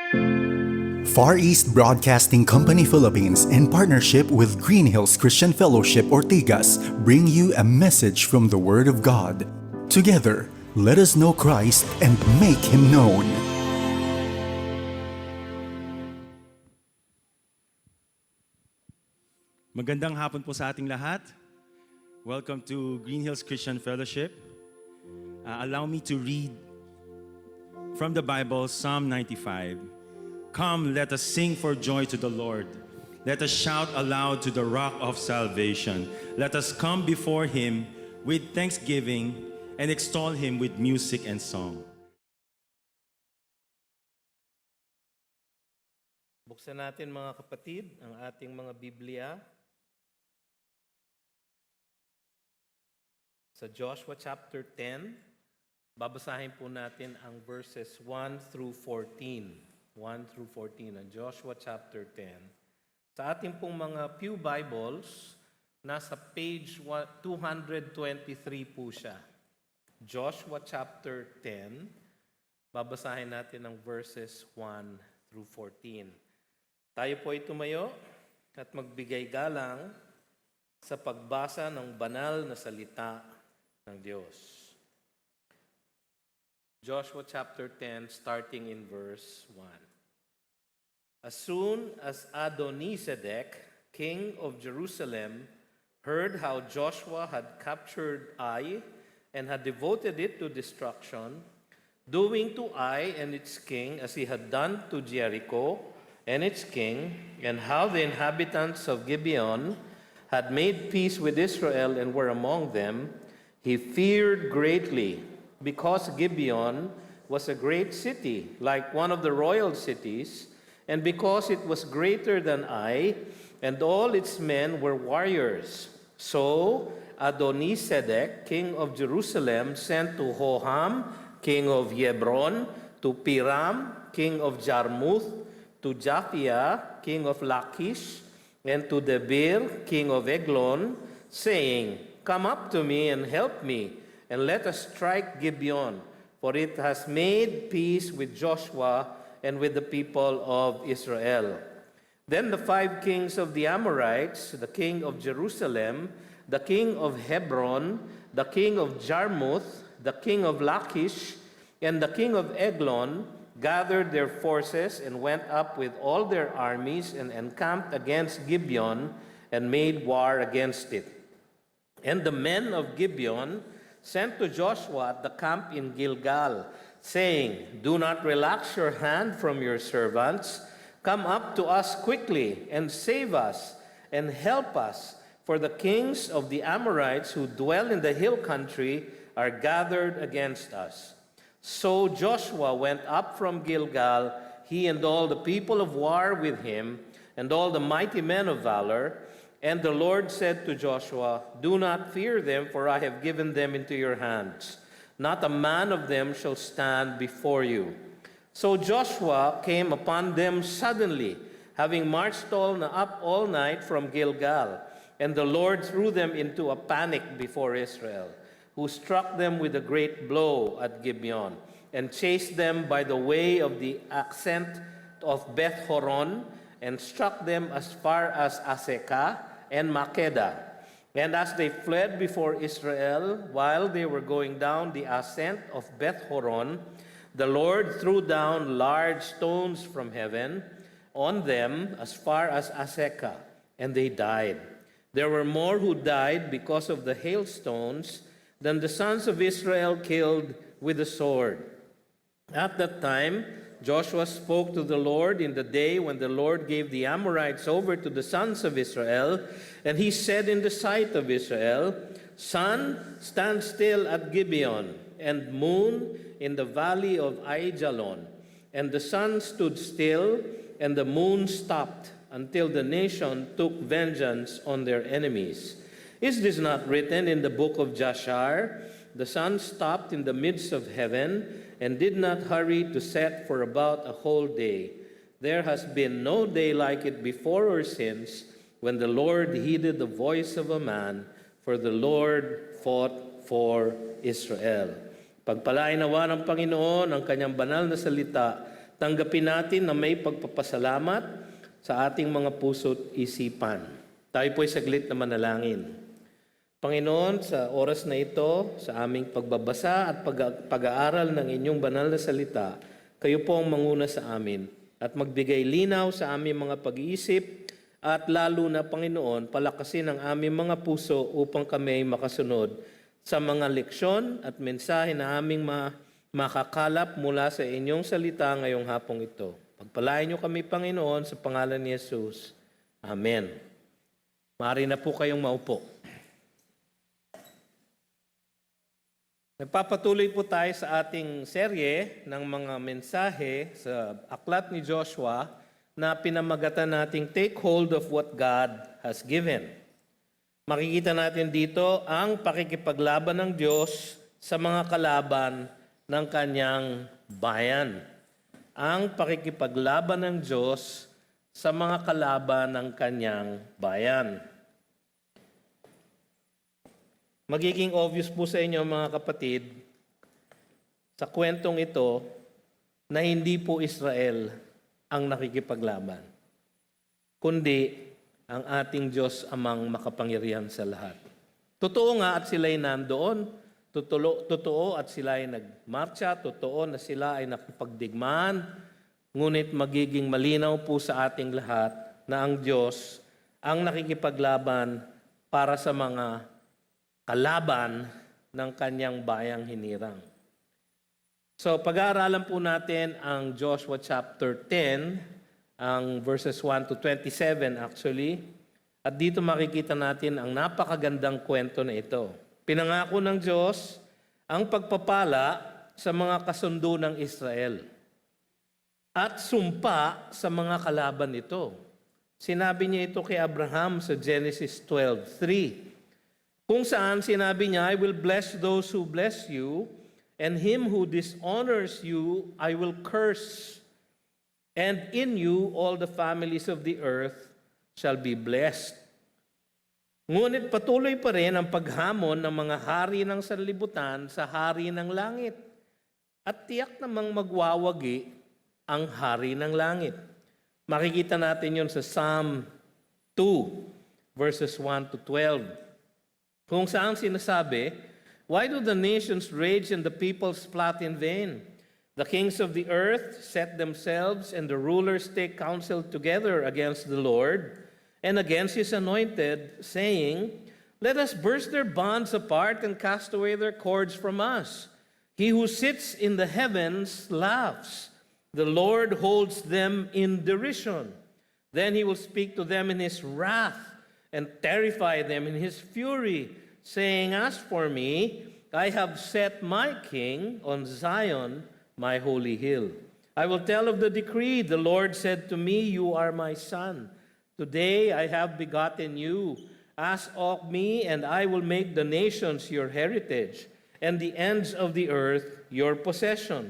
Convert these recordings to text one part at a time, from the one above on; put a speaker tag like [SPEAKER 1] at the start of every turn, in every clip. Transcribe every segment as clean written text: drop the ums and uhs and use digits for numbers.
[SPEAKER 1] Far East Broadcasting Company Philippines, in partnership with Green Hills Christian Fellowship Ortigas, bring you a message from the Word of God. Together, let us know Christ and make Him known.
[SPEAKER 2] Magandang hapon po sa ating lahat. Welcome to Green Hills Christian Fellowship. Allow me to read from the Bible, Psalm 95. Come, let us sing for joy to the Lord. Let us shout aloud to the rock of salvation. Let us come before Him with thanksgiving and extol Him with music and song.
[SPEAKER 3] Buksan natin mga kapatid ang ating mga Biblia sa Joshua chapter 10. Babasahin po natin ang verses 1 through 14. 1 through 14 ng Joshua chapter 10. Sa ating pong mga Pew Bibles, nasa page 223 po siya. Joshua chapter 10, babasahin natin ang verses 1 through 14. Tayo po ay tumayo at magbigay galang sa pagbasa ng banal na salita ng Diyos. Joshua chapter 10, starting in verse 1. As soon as Adonisedek, king of Jerusalem, heard how Joshua had captured Ai and had devoted it to destruction, doing to Ai and its king as he had done to Jericho and its king, and how the inhabitants of Gibeon had made peace with Israel and were among them, he feared greatly, because Gibeon was a great city, like one of the royal cities, and because it was greater than Ai, and all its men were warriors. So Adonisedek, king of Jerusalem, sent to Hoham, king of Hebron, to Piram, king of Jarmuth, to Japhia, king of Lachish, and to Debir, king of Eglon, saying, Come up to me and help me, and let us strike Gibeon, for it has made peace with Joshua and with the people of Israel. Then the 5 kings of the Amorites, the king of Jerusalem, the king of Hebron, the king of Jarmuth, the king of Lachish, and the king of Eglon, gathered their forces and went up with all their armies and encamped against Gibeon and made war against it. And the men of Gibeon sent to Joshua at the camp in Gilgal, saying, Do not relax your hand from your servants. Come up to us quickly and save us and help us, for the kings of the Amorites who dwell in the hill country are gathered against us. So Joshua went up from Gilgal, he and all the people of war with him, and all the mighty men of valor. And the Lord said to Joshua, Do not fear them, for I have given them into your hands. Not a man of them shall stand before you. So Joshua came upon them suddenly, having marched up all night from Gilgal. And the Lord threw them into a panic before Israel, who struck them with a great blow at Gibeon, and chased them by the way of the ascent of Beth Horon, and struck them as far as Azekah and Makkedah. And as they fled before Israel, while they were going down the ascent of Beth Horon, the Lord threw down large stones from heaven on them as far as Azekah, and they died. There were more who died because of the hailstones than the sons of Israel killed with the sword. At that time, Joshua spoke to the Lord in the day when the Lord gave the Amorites over to the sons of Israel, and he said in the sight of Israel, Sun, stand still at Gibeon, and moon in the valley of Aijalon. And the sun stood still, and the moon stopped, until the nation took vengeance on their enemies. Is this not written in the book of Jashar? The sun stopped in the midst of heaven, and did not hurry to set for about a whole day. There has been no day like it before or since, when the Lord heeded the voice of a man, for the Lord fought for Israel. Pagpalain nawa ng Panginoon ang kanyang banal na salita tanggapin natin na may pagpapasalamat sa ating mga puso't isipan. Tayo po'y saglit na manalangin. Panginoon, sa oras na ito, sa aming pagbabasa at pag-aaral ng inyong banal na salita, kayo po ang manguna sa amin at magbigay linaw sa aming mga pag-iisip at lalo na, Panginoon, palakasin ang aming mga puso upang kami makasunod sa mga leksyon at mensahe na aming makakalap mula sa inyong salita ngayong hapong ito. Pagpalain niyo kami, Panginoon, sa pangalan ni Jesus. Amen. Maaari na po kayong maupo. Nagpapatuloy po tayo sa ating serye ng mga mensahe sa aklat ni Joshua na pinamagatan nating Take Hold of What God Has Given. Makikita natin dito ang pakikipaglaban ng Diyos sa mga kalaban ng kanyang bayan. Ang pakikipaglaban ng Diyos sa mga kalaban ng kanyang bayan. Magiging obvious po sa inyo, mga kapatid, sa kwentong ito na hindi po Israel ang nakikipaglaban, kundi ang ating Diyos amang makapangyarihan sa lahat. Totoo nga at sila'y nandoon. Totoo at sila ay nagmarcha, totoo na sila ay nakipagdigmaan, ngunit magiging malinaw po sa ating lahat na ang Diyos ang nakikipaglaban para sa mga kalaban ng kanyang bayang hinirang. So pag-aaralan po natin ang Joshua chapter 10, ang verses 1 to 27 actually, at dito makikita natin ang napakagandang kwento na ito. Pinangako ng Diyos ang pagpapala sa mga kasundo ng Israel at sumpa sa mga kalaban nito. Sinabi niya ito kay Abraham sa Genesis 12:3, kung saan sinabi niya, I will bless those who bless you, and him who dishonors you I will curse. And in you all the families of the earth shall be blessed. Ngunit patuloy pa rin ang paghamon ng mga hari ng sanlibutan sa hari ng langit. At tiyak namang magwawagi ang hari ng langit. Makikita natin yun sa Psalm 2, verses 1 to 12. Kung saan sinasabi, why do the nations rage and the peoples plot in vain? The kings of the earth set themselves and the rulers take counsel together against the Lord and against his anointed, saying, let us burst their bonds apart and cast away their cords from us. He who sits in the heavens laughs. The Lord holds them in derision. Then he will speak to them in his wrath and terrify them in his fury, saying, as for me, I have set my king on Zion, my holy hill. I will tell of the decree. The Lord said to me, you are my son. Today I have begotten you. Ask of me, and I will make the nations your heritage, and the ends of the earth your possession.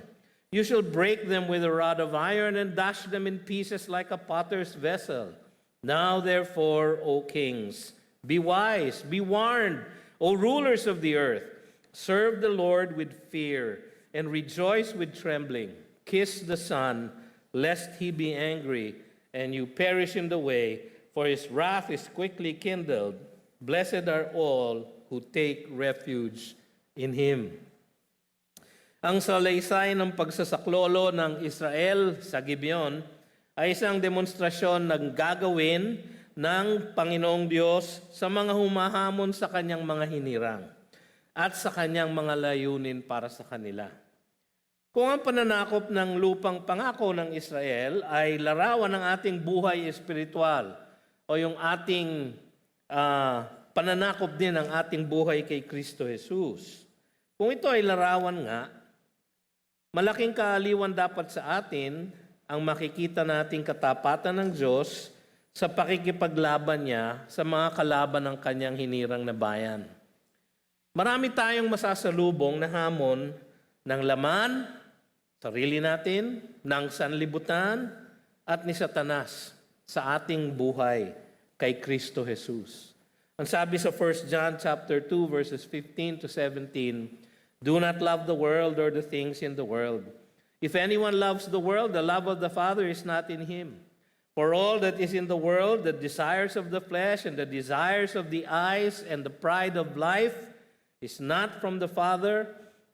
[SPEAKER 3] You shall break them with a rod of iron and dash them in pieces like a potter's vessel. Now therefore, O kings, be wise, be warned, O rulers of the earth. Serve the Lord with fear, and rejoice with trembling. Kiss the Son, lest he be angry, and you perish in the way, for his wrath is quickly kindled. Blessed are all who take refuge in him. Ang salaysay ng pagsasaklolo ng Israel sa Gibeon ay isang demonstrasyon ng gagawin ng Panginoong Diyos sa mga humahamon sa kanyang mga hinirang at sa kanyang mga layunin para sa kanila. Kung ang pananakop ng lupang pangako ng Israel ay larawan ng ating buhay espiritual o yung ating pananakop din ng ating buhay kay Kristo Jesus. Kung ito ay larawan nga, malaking kaaliwan dapat sa atin ang makikita nating katapatan ng Diyos sa pakikipaglaban niya sa mga kalaban ng kanyang hinirang na bayan. Marami tayong masasalubong na hamon ng laman, sarili natin, ng sanlibutan, at ni Satanas sa ating buhay kay Kristo Jesus. Ang sabi sa 1 John chapter 2 verses 15 to 17, do not love the world or the things in the world. If anyone loves the world, the love of the Father is not in him. For all that is in the world, the desires of the flesh and the desires of the eyes and the pride of life is not from the Father,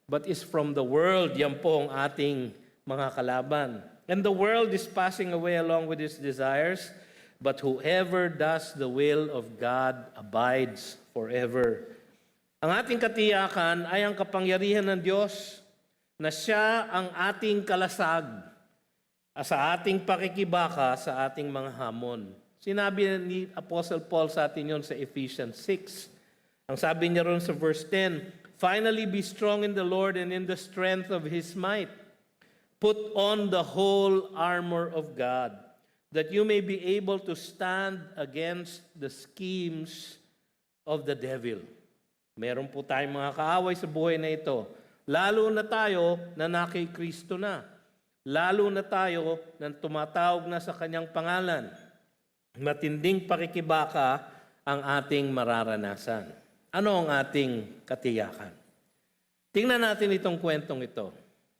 [SPEAKER 3] but is from the world. Yan po ang ating mga kalaban. And the world is passing away along with its desires, but whoever does the will of God abides forever. Ang ating katiyakan ay ang kapangyarihan ng Diyos na siya ang ating kalasag sa ating pakikibaka sa ating mga hamon. Sinabi ni Apostle Paul sa atin yun sa Ephesians 6. Ang sabi niya ron sa verse 10, "Finally be strong in the Lord and in the strength of His might. Put on the whole armor of God, that you may be able to stand against the schemes of the devil." Meron po tayong mga kaaway sa buhay na ito. Lalo na tayo na nakay Kristo na. Lalo na tayo na tumatawag na sa Kanyang pangalan. Matinding pakikibaka ang ating mararanasan. Ano ang ating katiyakan? Tingnan natin itong kwentong ito.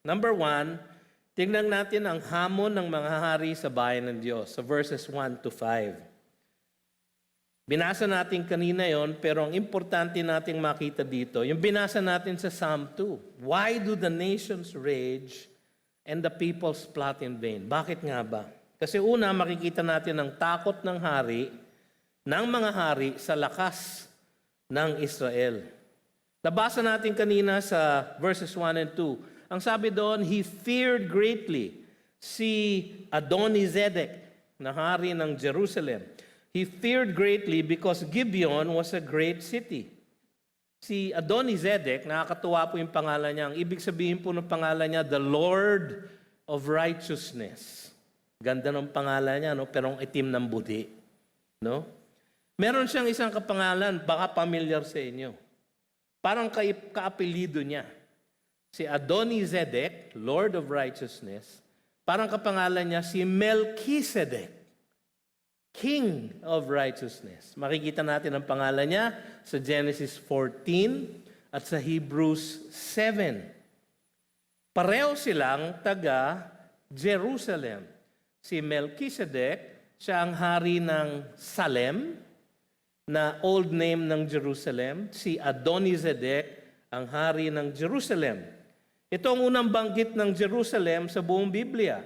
[SPEAKER 3] Number 1, tingnan natin ang hamon ng mga hari sa bayan ng Diyos sa verses 1 to 5. Binasa natin kanina yon, pero ang importante nating makita dito, yung binasa natin sa Psalm 2. Why do the nations rage and the peoples plot in vain? Bakit nga ba? Kasi una, makikita natin ang takot ng mga hari sa lakas ng Israel. Nabasa natin kanina sa verses 1 and 2. Ang sabi doon, he feared greatly si Adonizedek, na hari ng Jerusalem. He feared greatly because Gibeon was a great city. Si Adonizedek, nakakatuwa po yung pangalan niya. Ang ibig sabihin po ng pangalan niya, the Lord of Righteousness. Ganda ng pangalan niya, no? Pero ang itim ng budi. No? Meron siyang isang kapangalan, baka familiar sa inyo. Parang kaapelido niya. Si Adonizedek, Lord of Righteousness, parang kapangalan niya si Melchizedek, King of Righteousness. Makikita natin ang pangalan niya sa Genesis 14 at sa Hebrews 7. Pareho silang taga Jerusalem. Si Melchizedek, siya ang hari ng Salem, na old name ng Jerusalem. Si Adonizedek, ang hari ng Jerusalem. Ito ang unang banggit ng Jerusalem sa buong Biblia.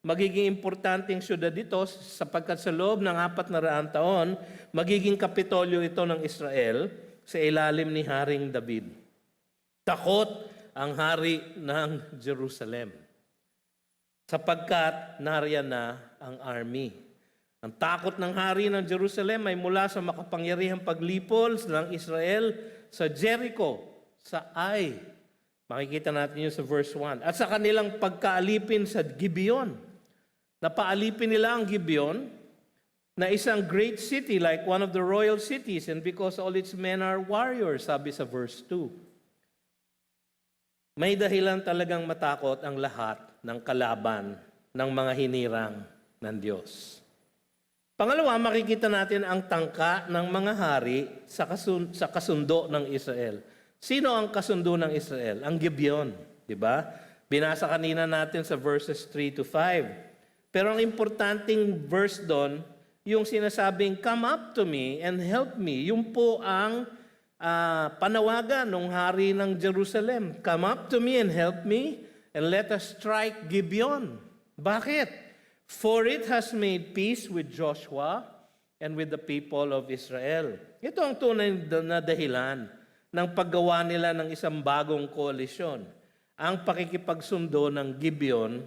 [SPEAKER 3] Magiging importanteng syudad ito sapagkat sa loob ng 400 taon, magiging kapitolyo ito ng Israel sa ilalim ni Haring David. Takot ang hari ng Jerusalem sapagkat nariyan na ang army. Ang takot ng hari ng Jerusalem ay mula sa makapangyarihang paglipol ng Israel sa Jericho, sa Ai. Makikita natin yun sa verse 1. At sa kanilang pagkaalipin sa Gibeon. Napaalipin nila ang Gibeon na isang great city like one of the royal cities, and because all its men are warriors, sabi sa verse 2. May dahilan talagang matakot ang lahat ng kalaban ng mga hinirang ng Diyos. Pangalawa, makikita natin ang tangka ng mga hari sa kasundo ng Israel. Sino ang kasundo ng Israel? Ang Gibeon, di ba? Binasa kanina natin sa verses 3 to 5. Pero ang importanteng verse doon, yung sinasabing, "Come up to me and help me." Yung po ang panawagan ng hari ng Jerusalem. "Come up to me and help me, and let us strike Gibeon." Bakit? "For it has made peace with Joshua and with the people of Israel." Ito ang tunay na dahilan ng paggawa nila ng isang bagong koalisyon. Ang pakikipagsundo ng Gibeon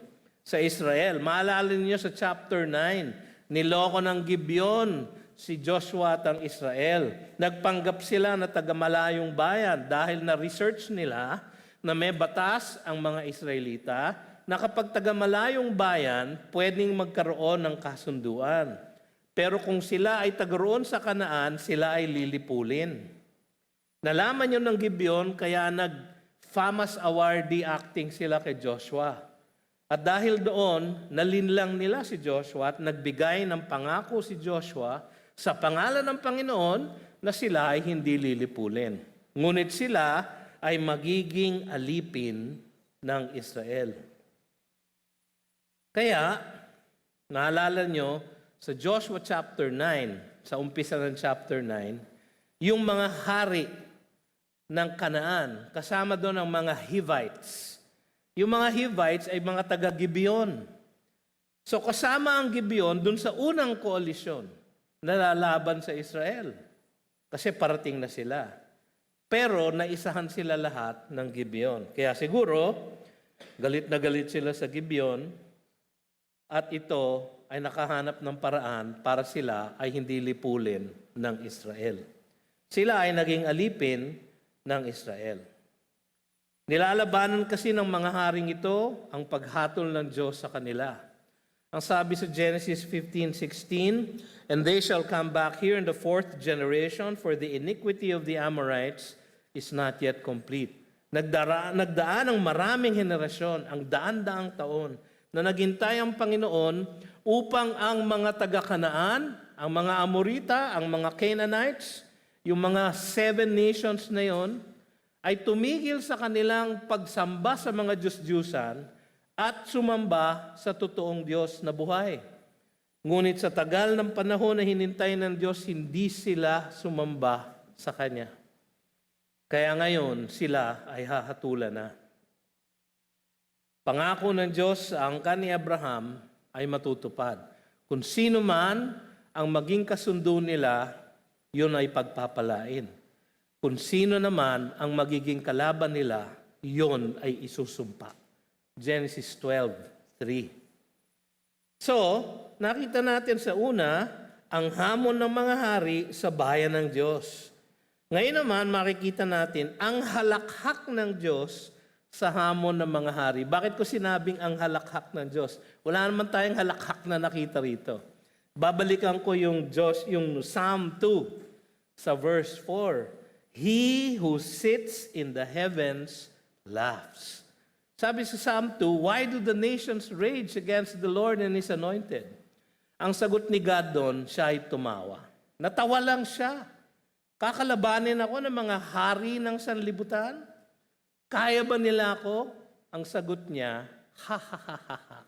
[SPEAKER 3] sa Israel. Maalala niyo sa chapter 9, niloko ng Gibeon si Joshua at ang Israel. Nagpanggap sila na taga-malayong bayan dahil na-research nila na may batas ang mga Israelita na kapag taga-malayong bayan, pwedeng magkaroon ng kasunduan. Pero kung sila ay taga-roon sa Kanaan, sila ay lilipulin. Nalaman yun ng Gibeon, kaya nag-FAMAS awardee acting sila kay Joshua. At dahil doon, nalinlang nila si Joshua at nagbigay ng pangako si Joshua sa pangalan ng Panginoon na sila ay hindi lilipulin. Ngunit sila ay magiging alipin ng Israel. Kaya, naalala nyo, sa Joshua chapter 9, sa umpisa ng chapter 9, yung mga hari ng Kanaan, kasama doon ang mga Hivites. Yung mga Hivites ay mga taga-Gibeon. So kasama ang Gibeon doon sa unang koalisyon na lalaban sa Israel. Kasi parating na sila. Pero naisahan sila lahat ng Gibeon. Kaya siguro, galit na galit sila sa Gibeon at ito ay nakahanap ng paraan para sila ay hindi lipulin ng Israel. Sila ay naging alipin ng Israel. Nilalabanan kasi ng mga haring ito ang paghatol ng Diyos sa kanila. Ang sabi sa Genesis 15:16, "And they shall come back here in the fourth generation, for the iniquity of the Amorites is not yet complete." Nagdaan ang maraming henerasyon, ang daan-daang taon, na naghintay ang Panginoon upang ang mga taga-Kanaan, ang mga Amorita, ang mga Canaanites, yung mga 7 nations na yon, ay tumigil sa kanilang pagsamba sa mga Diyos-Diyusan at sumamba sa totoong Diyos na buhay. Ngunit sa tagal ng panahon na hinintay ng Diyos, hindi sila sumamba sa Kanya. Kaya ngayon, sila ay hahatulan na. Pangako ng Diyos sa angkan ni Abraham ay matutupad. Kung sino man ang maging kasundo nila, yun ay pagpapalain. Kung sino naman ang magiging kalaban nila, yun ay isusumpa. Genesis 12:3. So, nakita natin sa una, ang hamon ng mga hari sa bayan ng Diyos. Ngayon naman, makikita natin ang halakhak ng Diyos sa hamon ng mga hari. Bakit ko sinabing ang halakhak ng Diyos? Wala naman tayong halakhak na nakita rito. Babalikan ko yung Psalm 2 sa verse 4. "He who sits in the heavens laughs." Sabi sa Psalm 2, "Why do the nations rage against the Lord and His anointed?" Ang sagot ni God doon, siya ay tumawa. Natawa lang siya. Kakalabanin ako ng mga hari ng sanlibutan? Kaya ba nila ako? Ang sagot niya, ha ha ha ha ha.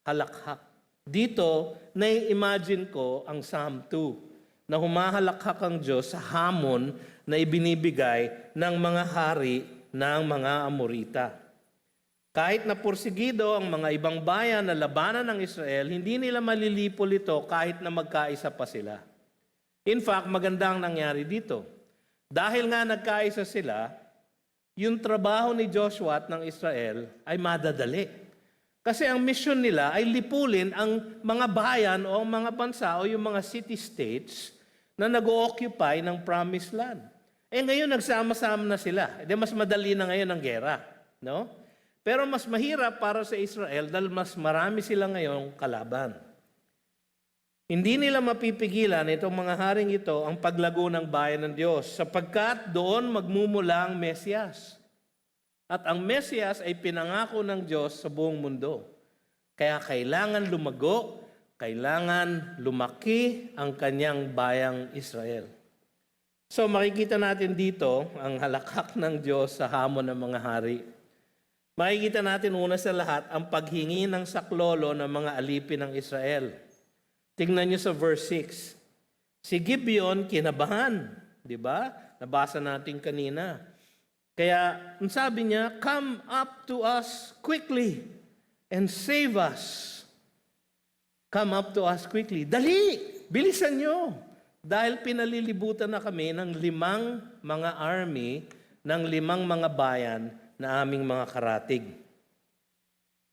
[SPEAKER 3] Halakhak. Dito, nai-imagine ko ang Psalm 2 na humahalakhak ang Diyos sa hamon na ibinibigay ng mga hari ng mga Amorita. Kahit na porsigido ang mga ibang bayan na labanan ng Israel, hindi nila malilipol ito kahit na magkaisa pa sila. In fact, maganda ang nangyari dito. Dahil nga nagkaisa sila, yung trabaho ni Joshua at ng Israel ay madadali. Kasi ang mission nila ay lipulin ang mga bayan o ang mga bansa o yung mga city-states na nag-o-occupy ng Promised Land. Ngayon nagsama-sama na sila. Mas madali na ngayon ang gera. No? Pero mas mahirap para sa Israel dahil mas marami sila ngayong kalaban. Hindi nila mapipigilan itong mga haring ito ang paglago ng bayan ng Diyos sapagkat doon magmumula ang Mesiyas. At ang Mesiyas ay pinangako ng Diyos sa buong mundo. Kaya kailangan lumago, kailangan lumaki ang kanyang bayang Israel. So makikita natin dito ang halakhak ng Diyos sa hamon ng mga hari. Makikita natin una sa lahat ang paghingi ng saklolo ng mga alipin ng Israel. Tingnan niyo sa verse 6. Si Gibeon kinabahan, di ba? Nabasa natin kanina. Kaya, ang sabi niya, "Come up to us quickly and save us." Come up to us quickly. Dali! Bilisan niyo! Dahil pinalilibutan na kami ng 5 mga army, ng 5 mga bayan na aming mga karatig.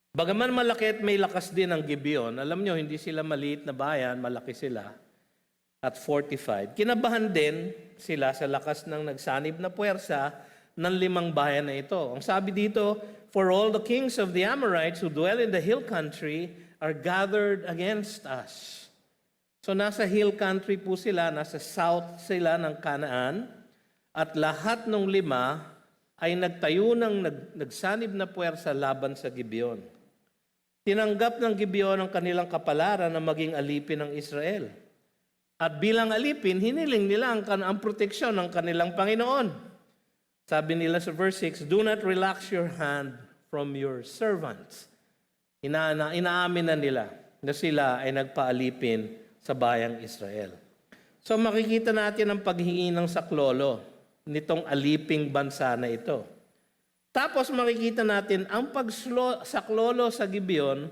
[SPEAKER 3] Bagaman malaki at may lakas din ang Gibeon, alam nyo, hindi sila maliit na bayan, malaki sila, at fortified. Kinabahan din sila sa lakas ng nagsanib na puwersa ng 5 bayan na ito. Ang sabi dito, "For all the kings of the Amorites who dwell in the hill country are gathered against us." So nasa hill country po sila, nasa south sila ng Canaan, at lahat ng 5 ay nagtayo ng nagsanib na puwersa laban sa Gibeon. Tinanggap ng Gibeon ang kanilang kapalaran na maging alipin ng Israel. At bilang alipin, hiniling nila ang proteksyon ng kanilang Panginoon. Sabi nila sa verse 6, "Do not relax your hand from your servants." Inaamin na nila na sila ay nagpaalipin sa bayang Israel. So makikita natin ang paghingi ng saklolo nitong aliping bansa na ito. Tapos makikita natin ang pagsaklolo sa Gibeon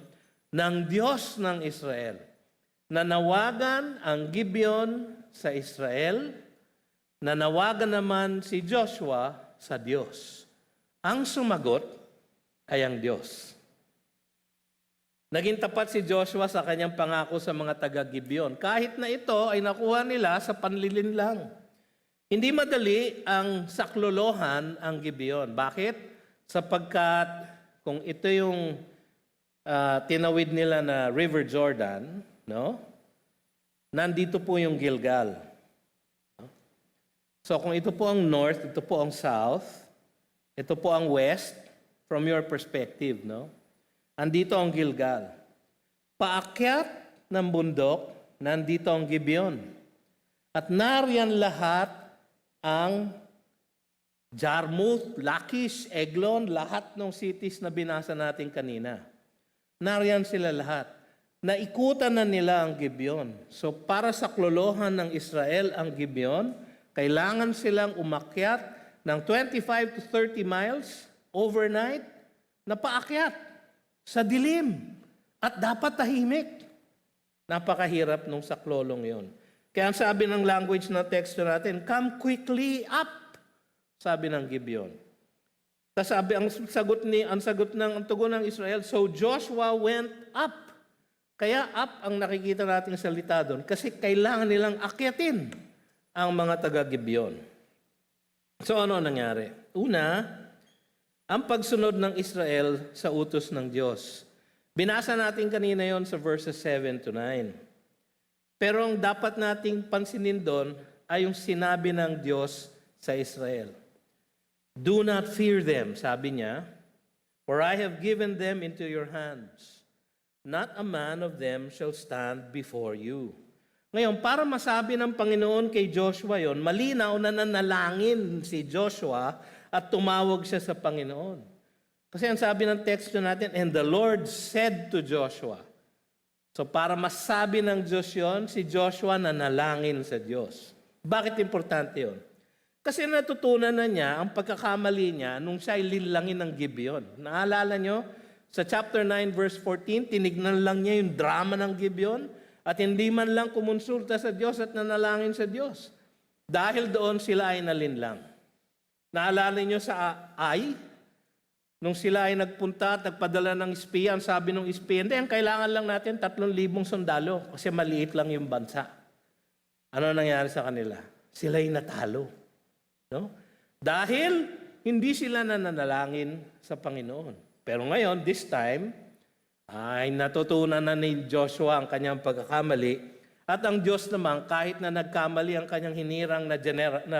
[SPEAKER 3] ng Diyos ng Israel. Nanawagan ang Gibeon sa Israel, nanawagan naman si Joshua sa Diyos. Ang sumagot ay ang Diyos. Naging tapat si Joshua sa kanyang pangako sa mga taga-Gibeon. Kahit na ito ay nakuha nila sa panlilinlang. Hindi madali ang saklolohan ang Gibeon. Bakit? Sapagkat kung ito yung tinawid nila na River Jordan, no? Nandito po yung Gilgal. So kung ito po ang north, ito po ang south, ito po ang west, from your perspective, no? Andito ang Gilgal. Paakyat ng bundok, nandito ang Gibeon. At nariyan lahat ang Jarmuth, Lachish, Eglon, lahat ng cities na binasa natin kanina. Nariyan sila lahat. Naikutan na nila ang Gibeon. So para sa klolohan ng Israel ang Gibeon, kailangan silang umakyat ng 25 to 30 miles overnight na paakyat sa dilim. At dapat tahimik. Napakahirap nung saklolong yon. Kaya ang sabi ng language na teksto natin, come quickly up, sabi ng Gibeon. Tapos sabi, ang tugon ng Israel, so Joshua went up. Kaya up ang nakikita natin salita doon kasi kailangan nilang akyatin ang mga taga-Gibeon. So ano nangyari? Una, ang pagsunod ng Israel sa utos ng Diyos. Binasa natin kanina yon sa verses 7 to 9. Pero ang dapat nating pansinin doon ay yung sinabi ng Diyos sa Israel. Do not fear them, sabi niya, for I have given them into your hands. Not a man of them shall stand before you. Ngayon, para masabi ng Panginoon kay Joshua yon, malinaw na nanalangin si Joshua at tumawag siya sa Panginoon. Kasi ang sabi ng teksto natin, and the Lord said to Joshua. So para masabi ng Diyos yon, si Joshua nanalangin sa Diyos. Bakit importante yon? Kasi natutunan na niya ang pagkakamali niya nung siya ay linlangin ng Gibeon. Naalala nyo? Sa chapter 9 verse 14, tinignan lang niya yung drama ng Gibeon at hindi man lang kumonsulta sa Diyos at nanalangin sa Diyos. Dahil doon sila ay nalinlang. Naalala niyo sa Ai? Nung sila ay nagpunta at nagpadala ng espiya, ang sabi ng espiya, hindi, ang kailangan lang natin 3,000 sundalo kasi maliit lang yung bansa. Ano nangyari sa kanila? Sila ay natalo. No? Dahil hindi sila nananalangin sa Panginoon. Pero ngayon, this time, ay natutunan na ni Joshua ang kanyang pagkakamali at ang Diyos naman, kahit na nagkamali ang kanyang hinirang na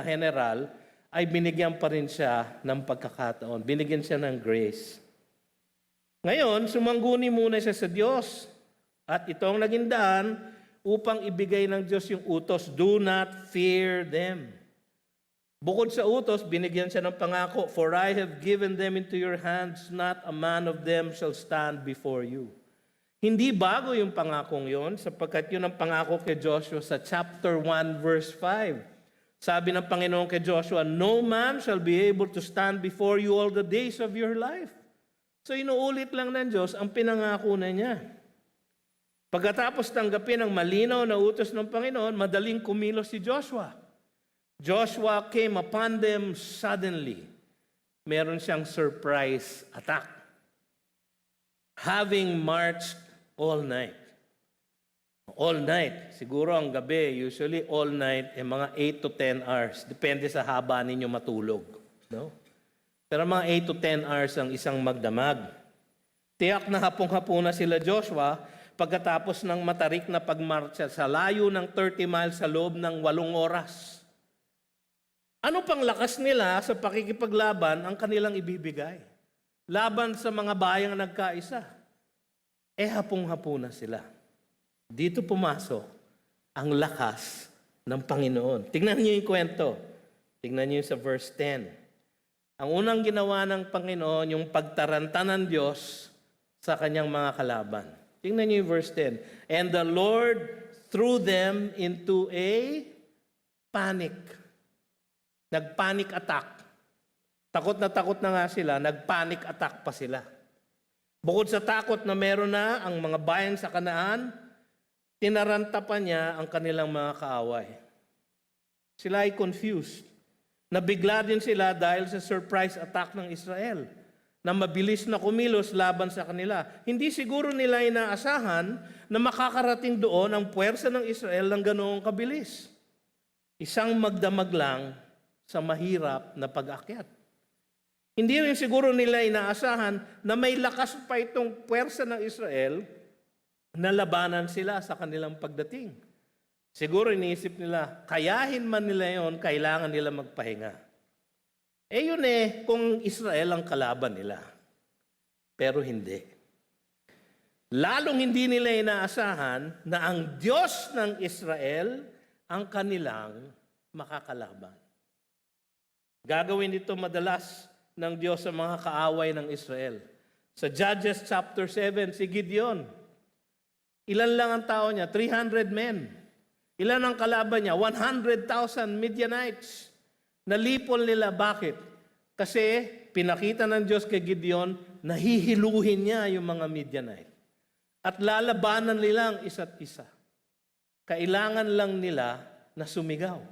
[SPEAKER 3] general, ay binigyan pa rin siya ng pagkakataon. Binigyan siya ng grace. Ngayon, sumangguni muna siya sa Diyos. At ito ang naging daan upang ibigay ng Diyos yung utos, do not fear them. Bukod sa utos, binigyan siya ng pangako, for I have given them into your hands, not a man of them shall stand before you. Hindi bago yung pangakong yon, sapagkat yun ang pangako kay Joshua sa chapter 1 verse 5. Sabi ng Panginoon kay Joshua, no man shall be able to stand before you all the days of your life. So inuulit lang ng Diyos ang pinangako na niya. Pagkatapos tanggapin ang malinaw na utos ng Panginoon, madaling kumilos si Joshua. Joshua came upon them suddenly. Meron siyang surprise attack. Having marched all night. All night. Siguro ang gabi, usually all night, mga 8 to 10 hours. Depende sa haba ninyo matulog. No? Pero mga 8 to 10 hours ang isang magdamag. Tiyak na hapong-hapon na sila Joshua pagkatapos ng matarik na pagmarcha sa layo ng 30 miles sa loob ng 8 oras. Ano pang lakas nila sa pakikipaglaban ang kanilang ibibigay? Laban sa mga bayang nagkaisa. Hapong-hapon na sila. Dito pumasok ang lakas ng Panginoon. Tingnan niyo yung kwento. Tingnan niyo sa verse 10. Ang unang ginawa ng Panginoon, yung pagtaranta ng Diyos sa kanyang mga kalaban. Tingnan niyo yung verse 10. And the Lord threw them into a panic. Nag-panic attack. Takot na nga sila, nag-panic attack pa sila. Bukod sa takot na meron na ang mga bayan sa Kanaan, tinaranta pa niya ang kanilang mga kaaway. Sila ay confused. Nabigla din sila dahil sa surprise attack ng Israel na mabilis na kumilos laban sa kanila. Hindi siguro nila inaasahan na makakarating doon ang puwersa ng Israel ng ganoong kabilis. Isang magdamag lang sa mahirap na pag-akyat. Hindi rin siguro nila inaasahan na may lakas pa itong puwersa ng Israel na labanan sila sa kanilang pagdating. Siguro iniisip nila, kayahin man nila yon, kailangan nila magpahinga. Yun kung Israel ang kalaban nila. Pero hindi. Lalong hindi nila inaasahan na ang Diyos ng Israel ang kanilang makakalaban. Gagawin dito madalas ng Diyos sa mga kaaway ng Israel. Sa Judges chapter 7, si Gideon, ilan lang ang tao niya? 300 men. Ilan ang kalaban niya? 100,000 Midianites. Nalipol nila. Bakit? Kasi pinakita ng Diyos kay Gideon, nahihiluhin niya yung mga Midianite. At lalabanan nila ang isa't isa. Kailangan lang nila na sumigaw.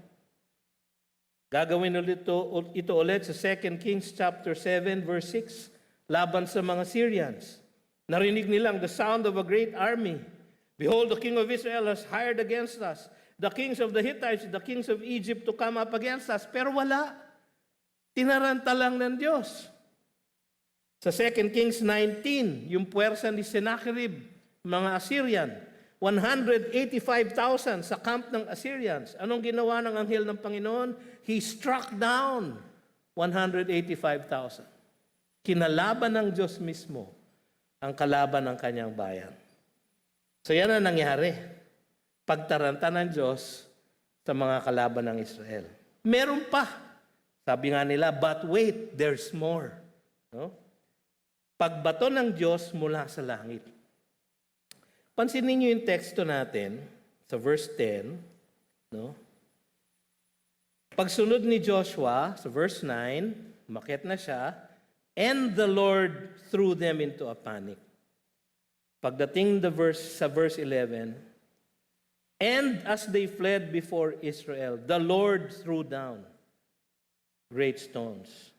[SPEAKER 3] Gagawin ulit ito ulit sa 2 Kings chapter 7 verse 6, laban sa mga Syrians. Narinig nilang the sound of a great army. Behold, the king of Israel has hired against us the kings of the Hittites, the kings of Egypt to come up against us. Pero wala. Tinaranta lang ng Diyos. Sa 2 Kings 19, yung puwersa ni Sennacherib, mga Assyrian, 185,000 sa camp ng Assyrians. Anong ginawa ng anghel ng Panginoon? He struck down 185,000. Kinalaban ng Diyos mismo ang kalaban ng kanyang bayan. So yan ang nangyari. Pagtaranta ng Diyos sa mga kalaban ng Israel. Meron pa. Sabi nga nila, but wait, there's more. No? Pagbato ng Diyos mula sa langit. Pansinin niyo yung teksto natin sa verse 10. No? Pagsunod ni Joshua, sa verse 9, umakyat na siya, and the Lord threw them into a panic. Pagdating sa verse 11, and as they fled before Israel, the Lord threw down great stones.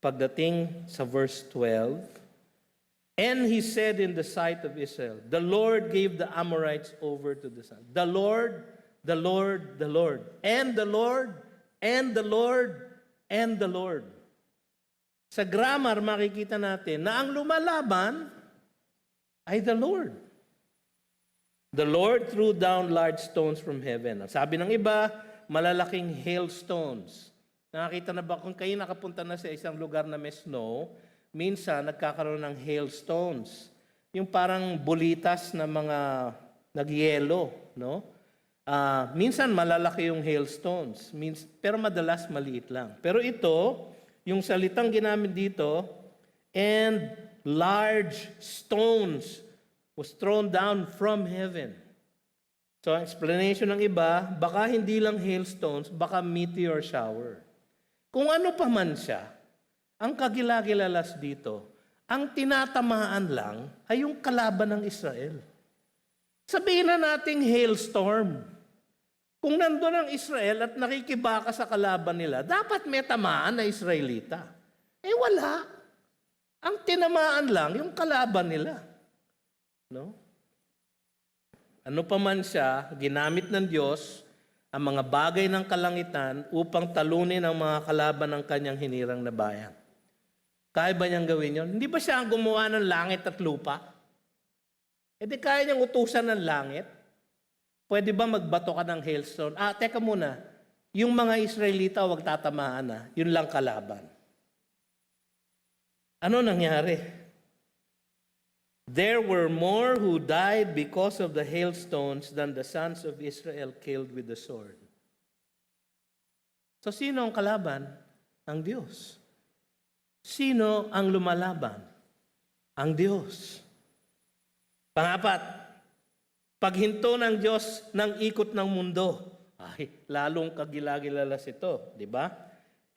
[SPEAKER 3] Pagdating sa verse 12, and he said in the sight of Israel, the Lord gave the Amorites over to the sun. The Lord, the Lord, the Lord. And the Lord, and the Lord, and the Lord. Sa grammar, makikita natin na ang lumalaban ay the Lord. The Lord threw down large stones from heaven. Sabi ng iba, malalaking hailstones. Nakakita na ba kung kayo nakapunta na sa isang lugar na may snow, minsan nagkakaroon ng hailstones. Yung parang bulitas na mga nagyelo, no? Minsan malalaki yung hailstones, pero madalas maliit lang. Pero ito, yung salitang ginamit dito, and large stones was thrown down from heaven. So, ang explanation ng iba, baka hindi lang hailstones, baka meteor shower. Kung ano pa man siya, ang kagilagilalas dito, ang tinatamaan lang ay yung kalaban ng Israel. Sabihin na nating hailstorm. Kung nandun ang Israel at nakikibaka sa kalaban nila, dapat may tamaan na Israelita. Wala. Ang tinamaan lang yung kalaban nila. No? Ano pa man siya, ginamit ng Diyos ang mga bagay ng kalangitan upang talunin ang mga kalaban ng kanyang hinirang na bayan. Kaya ba niyang gawin yun? Hindi ba siya ang gumawa ng langit at lupa? Di kaya niyang utusan ng langit? Pwede ba magbato ka ng hailstone? Teka muna, yung mga Israelita wag tatamaan na, yun lang kalaban. Ano nangyari? There were more who died because of the hailstones than the sons of Israel killed with the sword. So sino ang kalaban? Ang Diyos. Sino ang lumalaban? Ang Diyos. Pangapat, paghinto ng Diyos ng ikot ng mundo. Ay, lalong kagilagilalas ito, di ba?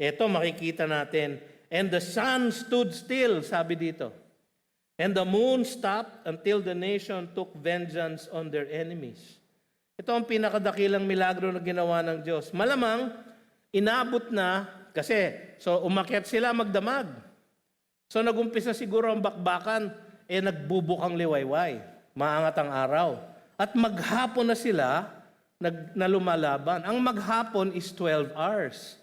[SPEAKER 3] Ito makikita natin. And the sun stood still, sabi dito. And the moon stopped until the nation took vengeance on their enemies. Ito ang pinakadakilang milagro na ginawa ng Diyos. Malamang, inabot na, kasi, umakyat sila magdamag. So nagumpisa siguro ang bakbakan, nagbubukang liwayway. Maangat ang araw. At maghapon na sila na lumalaban. Ang maghapon is 12 hours.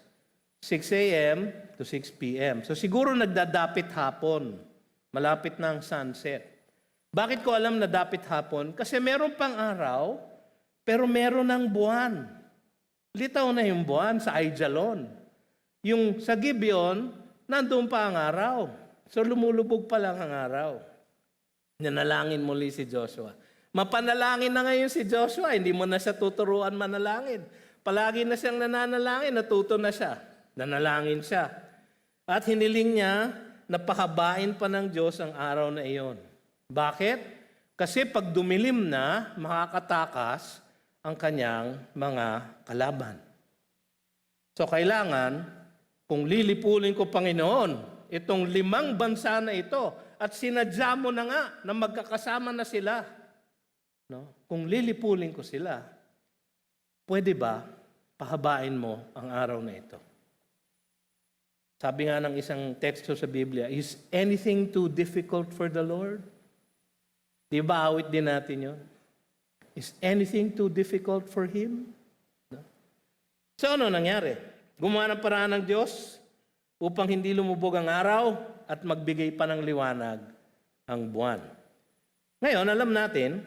[SPEAKER 3] 6 a.m. to 6 p.m. So siguro nagdadapit hapon. Malapit na ang sunset. Bakit ko alam na dapit hapon? Kasi meron pang araw, pero meron ng buwan. Litaw na yung buwan sa Aijalon. Yung sa Gibeon, nandun pa ang araw. So lumulubog pa lang ang araw. Nanalangin muli si Joshua. Mapanalangin na ngayon si Joshua, hindi mo na siya tuturuan manalangin. Palagi na siyang nananalangin, natuto na siya. Nanalangin siya. At hiniling niya na pahabain pa ng Diyos ang araw na iyon. Bakit? Kasi pag dumilim na, makakatakas ang kanyang mga kalaban. So kailangan, kung lilipulin ko Panginoon, itong 5 bansa na ito, at sinadya mo na nga na magkakasama na sila. No? Kung lilipulin ko sila, pwede ba pahabain mo ang araw na ito? Sabi nga ng isang teksto sa Biblia, is anything too difficult for the Lord? Di ba awit din natin yun? Is anything too difficult for Him? No? So ano nangyari? Gumawa ng paraan ng Diyos upang hindi lumubog ang araw at magbigay pa ng liwanag ang buwan. Ngayon, alam natin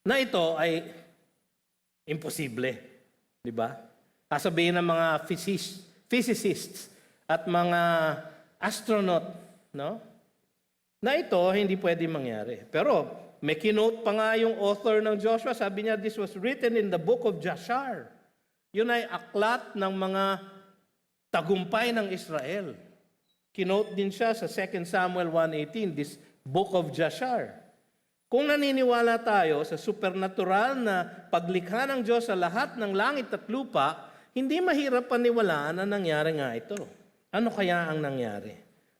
[SPEAKER 3] na ito ay imposible. Di ba? Sasabihin ng mga physicists at mga astronaut, no? Na ito hindi pwede mangyari. Pero may kinote pa nga yung author ng Joshua, sabi niya, this was written in the book of Jashar. Yun ay aklat ng mga tagumpay ng Israel. Kinote din siya sa 2 Samuel 1:18, this book of Jashar. Kung naniniwala tayo sa supernatural na paglikha ng Diyos sa lahat ng langit at lupa, hindi mahirap paniwalaan na nangyari nga ito. Ano kaya ang nangyari?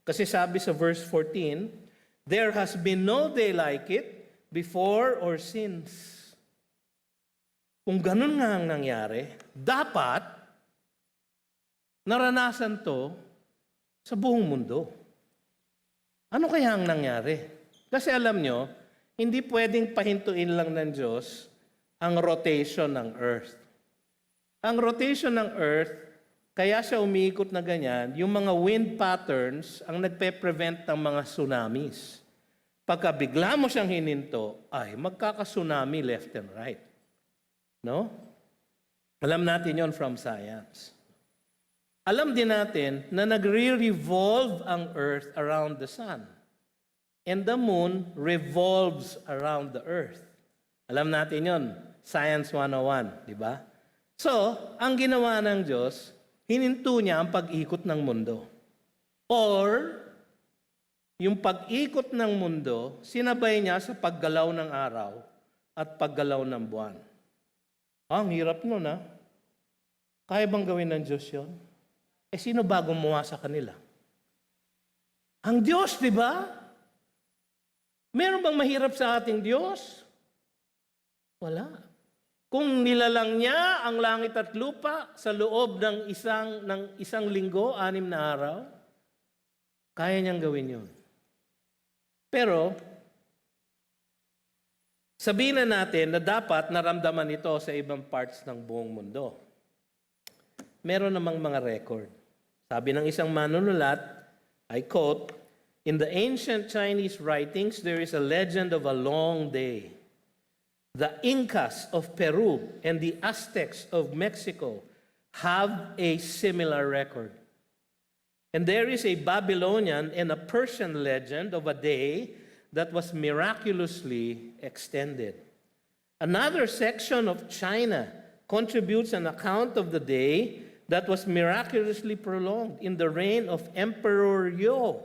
[SPEAKER 3] Kasi sabi sa verse 14, there has been no day like it before or since. Kung ganun nga ang nangyari, dapat naranasan to sa buong mundo. Ano kaya ang nangyari? Kasi alam nyo, hindi pwedeng pahintuin lang ng Diyos ang rotation ng earth. Ang rotation ng earth, kaya siya umiikot na ganyan, yung mga wind patterns ang nagpe-prevent ng mga tsunamis. Pagka bigla mo siyang hininto, ay magkaka-tsunami left and right. No? Alam natin yon from science. Alam din natin na nagre-revolve ang earth around the sun. And the moon revolves around the earth. Alam natin yon, Science 101, di ba? So, ang ginawa ng Diyos, hininto niya ang pag-ikot ng mundo. Or, yung pag-ikot ng mundo, sinabay niya sa paggalaw ng araw at paggalaw ng buwan. Ang hirap nun, ha? Kaya bang gawin ng Diyos yun? Sino ba gumawa sa kanila? Ang Diyos, di ba? Meron bang mahirap sa ating Diyos? Wala. Kung nilalang niya ang langit at lupa sa loob ng isang linggo, 6 na araw, kaya niyang gawin yun. Pero, sabihin na natin na dapat naramdaman ito sa ibang parts ng buong mundo. Meron namang mga record. Sabi ng isang manunulat, I quote, in the ancient Chinese writings, there is a legend of a long day. The Incas of Peru and the Aztecs of Mexico have a similar record. And there is a Babylonian and a Persian legend of a day that was miraculously extended. Another section of China contributes an account of the day that was miraculously prolonged in the reign of Emperor Yo.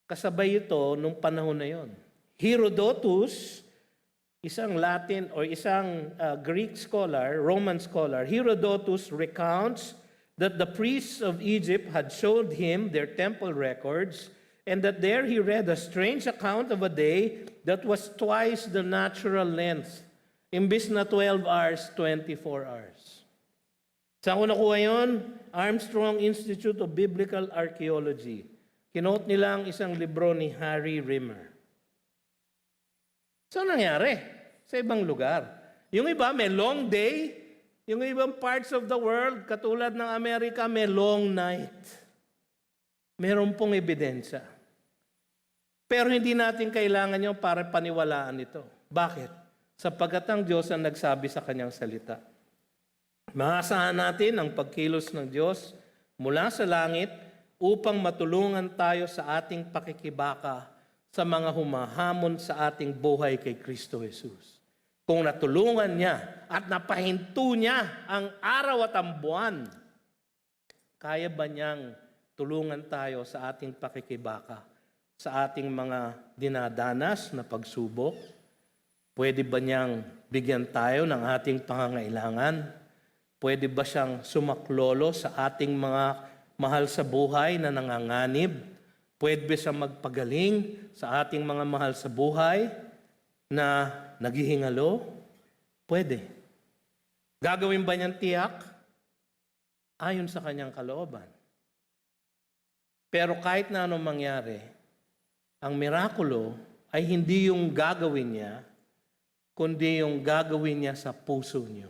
[SPEAKER 3] Kasabay ito nung panahon na yon. Herodotus, isang Latin or isang Greek scholar, Roman scholar, Herodotus recounts that the priests of Egypt had showed him their temple records and that there he read a strange account of a day that was twice the natural length. Imbis na 12 hours, 24 hours. Saan ko nakuha yun? Armstrong Institute of Biblical Archaeology. Kinote nila ang isang libro ni Harry Rimmer. So nangyari? Sa ibang lugar. Yung iba may long day, yung ibang parts of the world, katulad ng Amerika, may long night. Meron pong ebidensya. Pero hindi natin kailangan yun para paniwalaan ito. Bakit? Sapagkat ang Diyos ang nagsabi sa kanyang salita. Maasahan natin ang pagkilos ng Diyos mula sa langit upang matulungan tayo sa ating pakikibaka sa mga humahamon sa ating buhay kay Kristo Jesus. Kung natulungan niya at napahinto niya ang araw at ang buwan, kaya ba niyang tulungan tayo sa ating pakikibaka, sa ating mga dinadanas na pagsubok? Pwede ba niyang bigyan tayo ng ating pangangailangan? Pwede ba siyang sumaklolo sa ating mga mahal sa buhay na nanganganib? Pwede ba siyang magpagaling sa ating mga mahal sa buhay na naghihingalo? Pwede. Gagawin ba niyang tiyak? Ayon sa kanyang kalooban. Pero kahit na anong mangyari, ang mirakulo ay hindi yung gagawin niya, kundi yung gagawin niya sa puso niyo.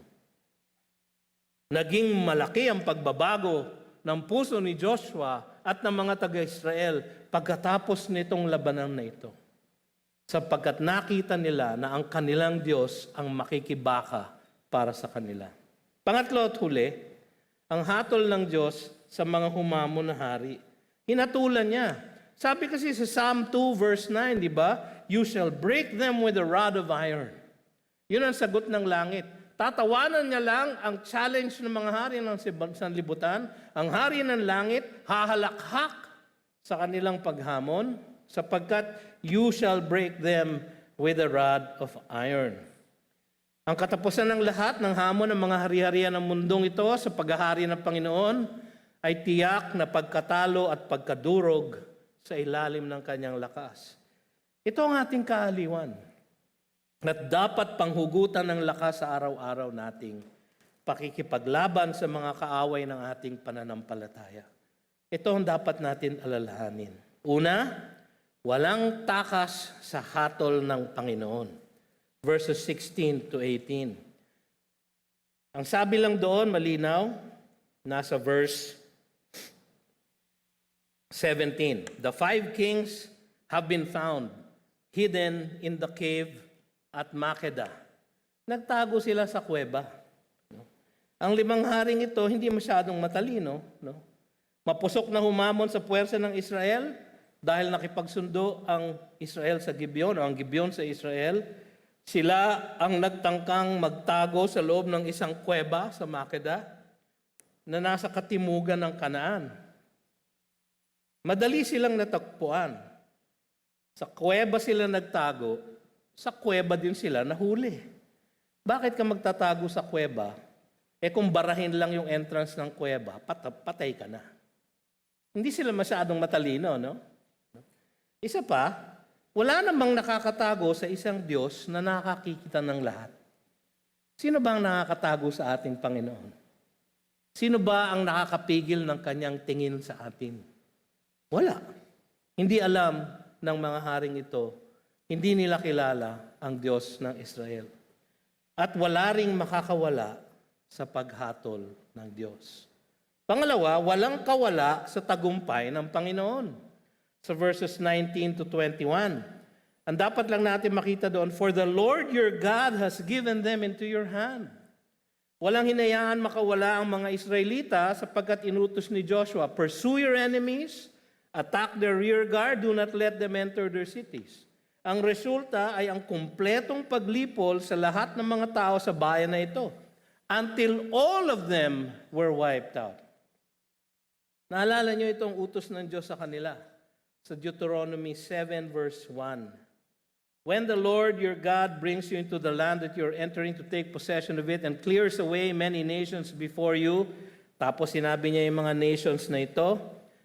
[SPEAKER 3] Naging malaki ang pagbabago ng puso ni Joshua at ng mga taga-Israel pagkatapos nitong labanan na ito. Sapagkat nakita nila na ang kanilang Diyos ang makikibaka para sa kanila. Pangatlo at huli, ang hatol ng Diyos sa mga humamon na hari. Hinatulan niya. Sabi kasi sa Psalm 2 verse 9, di ba? You shall break them with a rod of iron. Yun ang sagot ng langit. Tatawanan niya lang ang challenge ng mga hari ng sanlibutan. Ang hari ng langit, hahalakhak sa kanilang paghamon, sapagkat you shall break them with a rod of iron. Ang katapusan ng lahat ng hamon ng mga hari-harian ng mundong ito sa paghahari ng Panginoon ay tiyak na pagkatalo at pagkadurog sa ilalim ng kanyang lakas. Ito ang ating kaaliwan. At dapat panghugutan ng lakas sa araw-araw nating pakikipaglaban sa mga kaaway ng ating pananampalataya. Ito ang dapat natin alalahanin. Una, walang takas sa hatol ng Panginoon. Verses 16 to 18. Ang sabi lang doon, malinaw, nasa verse 17. The 5 kings have been found hidden in the cave at Makeda. Nagtago sila sa kuweba. No? Ang 5 haring ito, hindi masyadong matalino. No? Mapusok na humamon sa puwersa ng Israel dahil nakipagsundo ang Israel sa Gibeon o ang Gibeon sa Israel. Sila ang nagtangkang magtago sa loob ng isang kuweba sa Makeda na nasa katimugan ng Kanaan. Madali silang natagpuan. Sa kuweba sila nagtago, sa kuweba din sila nahuli. Bakit ka magtatago sa kuweba? Kung barahin lang yung entrance ng kuweba, patay ka na. Hindi sila masyadong matalino, no? Isa pa, wala namang nakakatago sa isang Diyos na nakakikita ng lahat. Sino ba ang nakakatago sa ating Panginoon? Sino ba ang nakakapigil ng kanyang tingin sa atin? Wala. Hindi alam ng mga haring ito. Hindi nila kilala ang Diyos ng Israel. At wala ring makakawala sa paghatol ng Diyos. Pangalawa, walang kawala sa tagumpay ng Panginoon. Sa verses 19 to 21. Ang dapat lang natin makita doon, for the Lord your God has given them into your hand. Walang hinayaan makawala ang mga Israelita sapagkat inutos ni Joshua, pursue your enemies, attack their rear guard, do not let them enter their cities. Ang resulta ay ang kumpletong paglipol sa lahat ng mga tao sa bayan na ito until all of them were wiped out. Naalala niyo itong utos ng Diyos sa kanila sa Deuteronomy 7 verse 1. When the Lord your God brings you into the land that you're entering to take possession of it and clears away many nations before you, tapos sinabi niya yung mga nations na ito,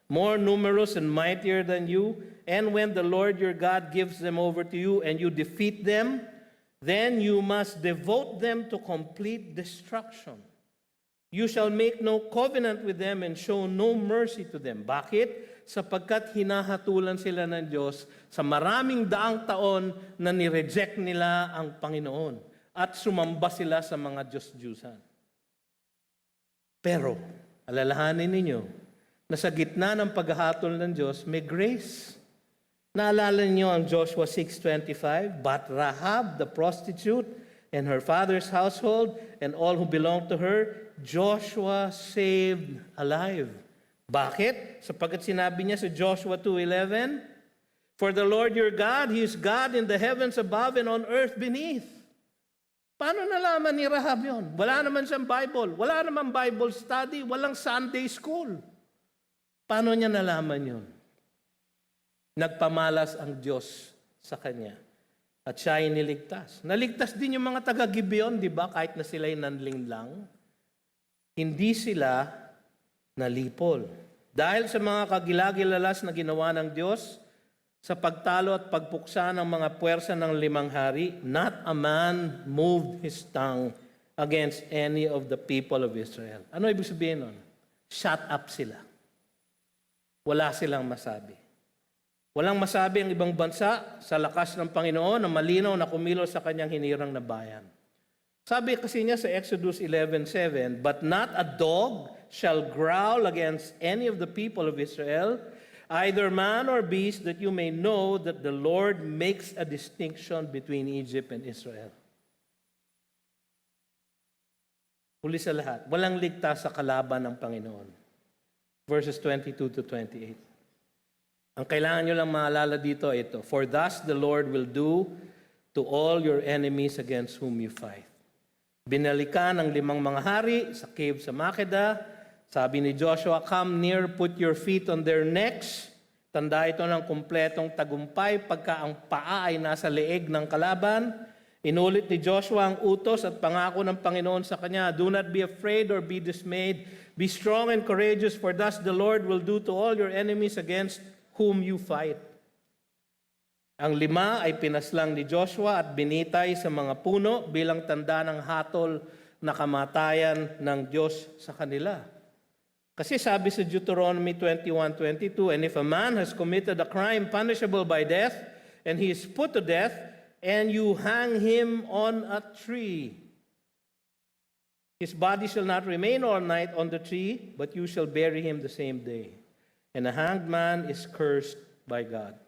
[SPEAKER 3] more numerous and mightier than you, and when the Lord your God gives them over to you and you defeat them, then you must devote them to complete destruction. You shall make no covenant with them and show no mercy to them. Bakit? Sapagkat hinahatulan sila ng Diyos sa maraming daang taon na nireject nila ang Panginoon at sumamba sila sa mga Diyos-Diyusan. Pero, alalahanin ninyo na sa gitna ng paghahatol ng Diyos, may grace. Naalala niyo ang Joshua 6:25, "But Rahab the prostitute and her father's household and all who belonged to her, Joshua saved alive." Bakit? Sapagkat sinabi niya sa Joshua 2:11, "For the Lord your God, He is God in the heavens above and on earth beneath." Paano nalaman ni Rahab yun? Wala naman siyang Bible. Wala naman Bible study. Walang Sunday school. Paano niya nalaman yun? Nagpamalas ang Diyos sa kanya. At siya ay niligtas. Naligtas din yung mga taga-Gibeon, di ba? Kahit na sila'y nanlinglang. Hindi sila nalipol. Dahil sa mga kagilagilalas na ginawa ng Diyos, sa pagtalo at pagpuksa ng mga puwersa ng 5 hari, not a man moved his tongue against any of the people of Israel. Ano ibig sabihin nun? Shut up sila. Wala silang masabi. Walang masabi ang ibang bansa sa lakas ng Panginoon na malinaw na kumilos sa kanyang hinirang na bayan. Sabi kasi niya sa Exodus 11:7, "But not a dog shall growl against any of the people of Israel, either man or beast, that you may know that the Lord makes a distinction between Egypt and Israel." Huli sa lahat, walang ligtas sa kalaban ng Panginoon. Verses 22 to 28. Ang kailangan nyo lang maalala dito ay ito, "For thus the Lord will do to all your enemies against whom you fight." Binalikan ng 5 mga hari sa cave sa Makeda. Sabi ni Joshua, "Come near, put your feet on their necks." Tanda ito ng kumpletong tagumpay pagka ang paa ay nasa leeg ng kalaban. Inulit ni Joshua ang utos at pangako ng Panginoon sa kanya, "Do not be afraid or be dismayed. Be strong and courageous, for thus the Lord will do to all your enemies against whom you fight." Ang 5 ay pinaslang ni Joshua at binitay sa mga puno bilang tanda ng hatol na kamatayan ng Diyos sa kanila. Kasi sabi sa Deuteronomy 21:22, "And if a man has committed a crime punishable by death, and he is put to death, and you hang him on a tree, his body shall not remain all night on the tree, but you shall bury him the same day. And a hanged man is cursed by God."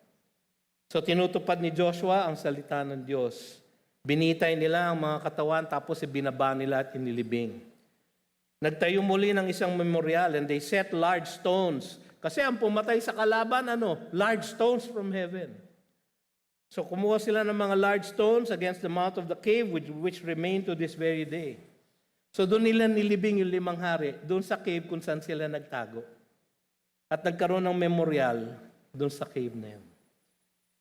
[SPEAKER 3] So tinutupad ni Joshua ang salita ng Diyos. Binitay nila ang mga katawan tapos ibinaba nila at inilibing. Nagtayo muli ng isang memorial and they set large stones. Kasi ang pumatay sa kalaban, large stones from heaven. So kumuha sila ng mga large stones against the mouth of the cave which remain to this very day. So doon nila nilibing yung 5 hari, doon sa cave kung saan sila nagtago. At nagkaroon ng memorial doon sa cave na yun.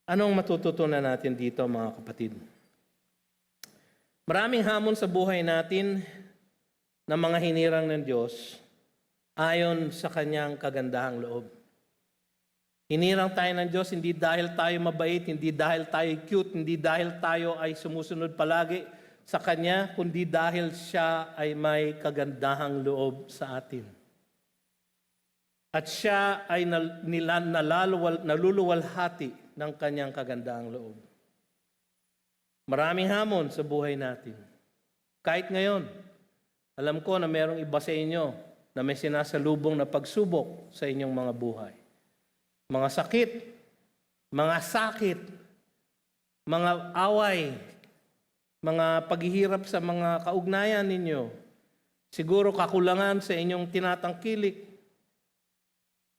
[SPEAKER 3] Anong matututunan natin dito, mga kapatid? Maraming hamon sa buhay natin na mga hinirang ng Diyos ayon sa kanyang kagandahang loob. Hinirang tayo ng Diyos hindi dahil tayo mabait, hindi dahil tayo cute, hindi dahil tayo ay sumusunod palagi sa Kanya, kundi dahil Siya ay may kagandahang loob sa atin. At Siya ay naluluwalhati ng Kanyang kagandahang loob. Maraming hamon sa buhay natin. Kahit ngayon, alam ko na mayroong iba sa inyo na may sinasalubong na pagsubok sa inyong mga buhay. Mga sakit, mga away, mga paghihirap sa mga kaugnayan ninyo, siguro kakulangan sa inyong tinatangkilik,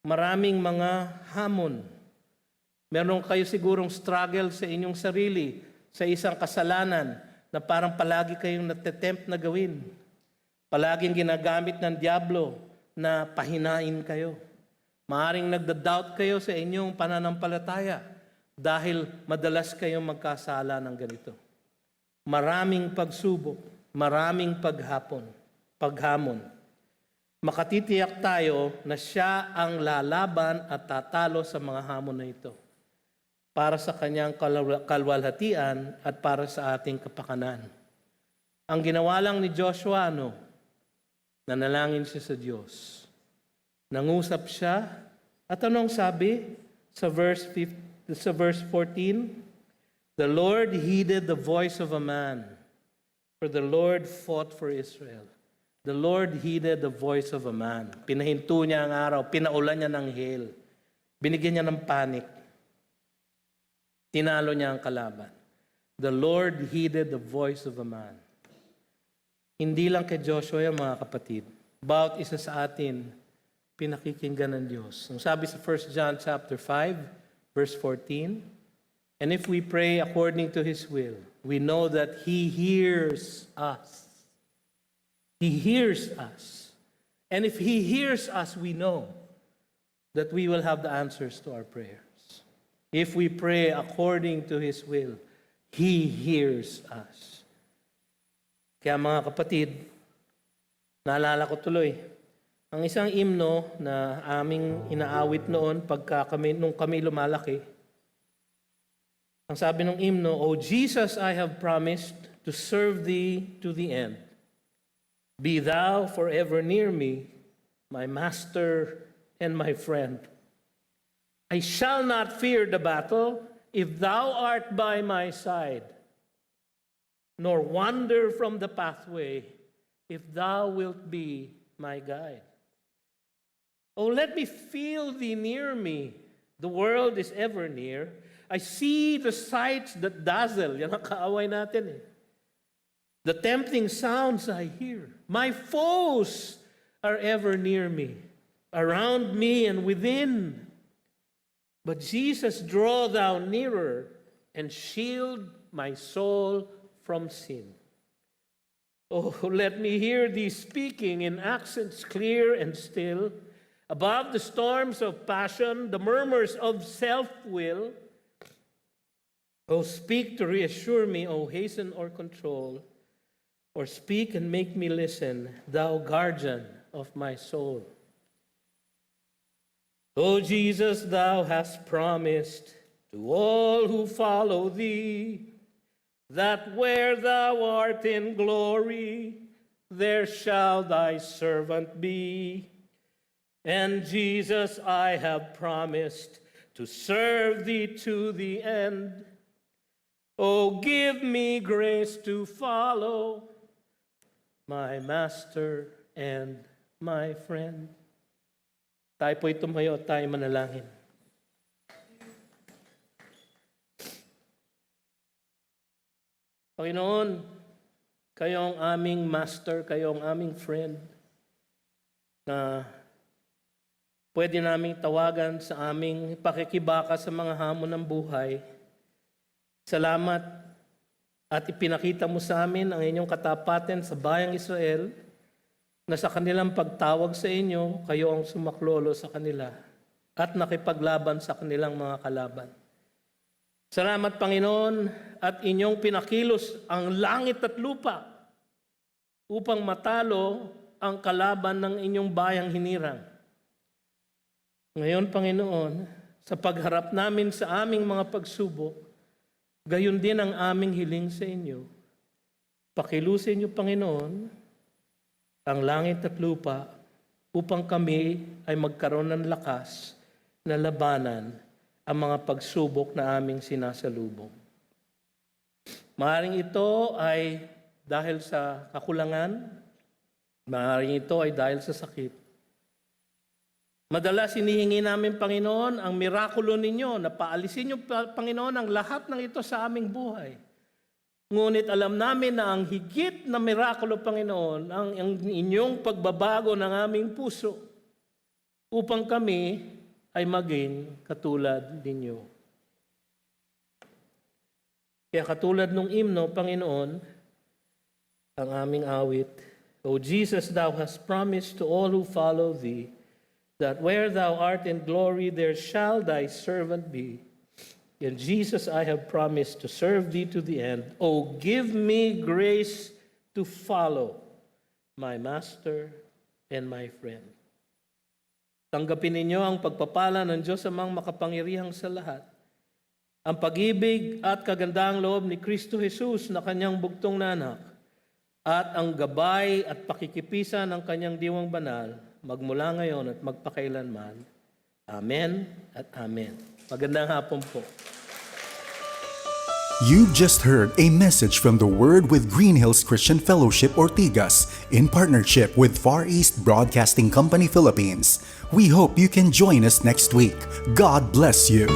[SPEAKER 3] maraming mga hamon. Meron kayo sigurong struggle sa inyong sarili, sa isang kasalanan na parang palagi kayong natitempt na gawin. Palaging ginagamit ng Diablo na pahinain kayo. Maaring nagda-doubt kayo sa inyong pananampalataya. dahil madalas kayong magkasala ng ganito. Maraming pagsubok, maraming paghamon. Makatitiyak tayo na siya ang lalaban at tatalo sa mga hamon na ito para sa kanyang kalwalhatian at para sa ating kapakanan. Ang ginawa lang ni Joshua, nanalangin siya sa Diyos. Nangusap siya, at anong sabi sa verse 14? The Lord heeded the voice of a man, for the Lord fought for Israel. The Lord heeded the voice of a man. Pinahinto niya ang araw, pinaulan niya ng hail. Binigyan niya ng panic. Tinalo niya ang kalaban. The Lord heeded the voice of a man. Hindi lang kay Joshua yan, mga kapatid. Bawat isa sa atin, pinakikinggan ng Diyos. Ang sabi sa 1 John chapter 5, verse 14, and if we pray according to His will, we know that He hears us. He hears us. And if He hears us, we know that we will have the answers to our prayers. If we pray according to His will, He hears us. Kaya mga kapatid, naalala ko tuloy, ang isang himno na aming inaawit noon nung kami lumalaki, ang sabi ng himno, O Jesus, I have promised to serve Thee to the end. Be Thou forever near me, my Master and my friend. I shall not fear the battle if Thou art by my side, nor wander from the pathway if Thou wilt be my guide. Oh, let me feel Thee near me. The world is ever near. I see the sights that dazzle. Yan ang kaaway natin eh. The tempting sounds I hear. My foes are ever near me, around me and within. But Jesus, draw Thou nearer and shield my soul from sin. Oh, let me hear Thee speaking in accents clear and still, above the storms of passion, the murmurs of self-will. Oh, speak to reassure me, oh, hasten or control, or speak and make me listen, Thou guardian of my soul. Oh, Jesus, Thou hast promised to all who follow Thee, that where Thou art in glory, there shall Thy servant be. And Jesus, I have promised to serve Thee to the end. Oh, give me grace to follow my Master and my friend. Tayo po'y tumayo at tayo manalangin. Panginoon, kayo ang aming Master, kayo ang aming friend na pwede naming tawagan sa aming pakikibaka sa mga hamon ng buhay. Salamat at ipinakita mo sa amin ang inyong katapatan sa bayang Israel na sa kanilang pagtawag sa inyo, kayo ang sumaklolo sa kanila at nakipaglaban sa kanilang mga kalaban. Salamat, Panginoon, at inyong pinakilos ang langit at lupa upang matalo ang kalaban ng inyong bayang hinirang. Ngayon, Panginoon, sa pagharap namin sa aming mga pagsubok, gayon din ang aming hiling sa inyo. Pakilusin niyo, Panginoon, ang langit at lupa upang kami ay magkaroon ng lakas na labanan ang mga pagsubok na aming sinasalubong. Maaaring ito ay dahil sa kakulangan, maaaring ito ay dahil sa sakit. Madalas hinihingi namin, Panginoon, ang mirakulo ninyo na paalisin niyo, Panginoon, ang lahat ng ito sa aming buhay. Ngunit alam namin na ang higit na mirakulo, Panginoon, ang inyong pagbabago ng aming puso upang kami ay maging katulad ninyo. Kaya katulad nung himno, Panginoon, ang aming awit, O Jesus, Thou hast promised to all who follow Thee, that where Thou art in glory, there shall Thy servant be. And Jesus, I have promised to serve thee to the end. Oh, give me grace to follow my master and my friend. Tanggapin ninyo ang pagpapala ng Diyos amang makapangyarihang sa lahat. Ang pag-ibig at kagandahang loob ni Kristo Jesus na kanyang bugtong na anak at ang gabay at pakikipisa ng kanyang diwang banal magmula ngayon at magpakailanman. Amen at amen. Magandang hapon po.
[SPEAKER 1] You've just heard a message from the Word with Green Hills Christian Fellowship Ortigas in partnership with Far East Broadcasting Company Philippines. We hope you can join us next week. God bless you.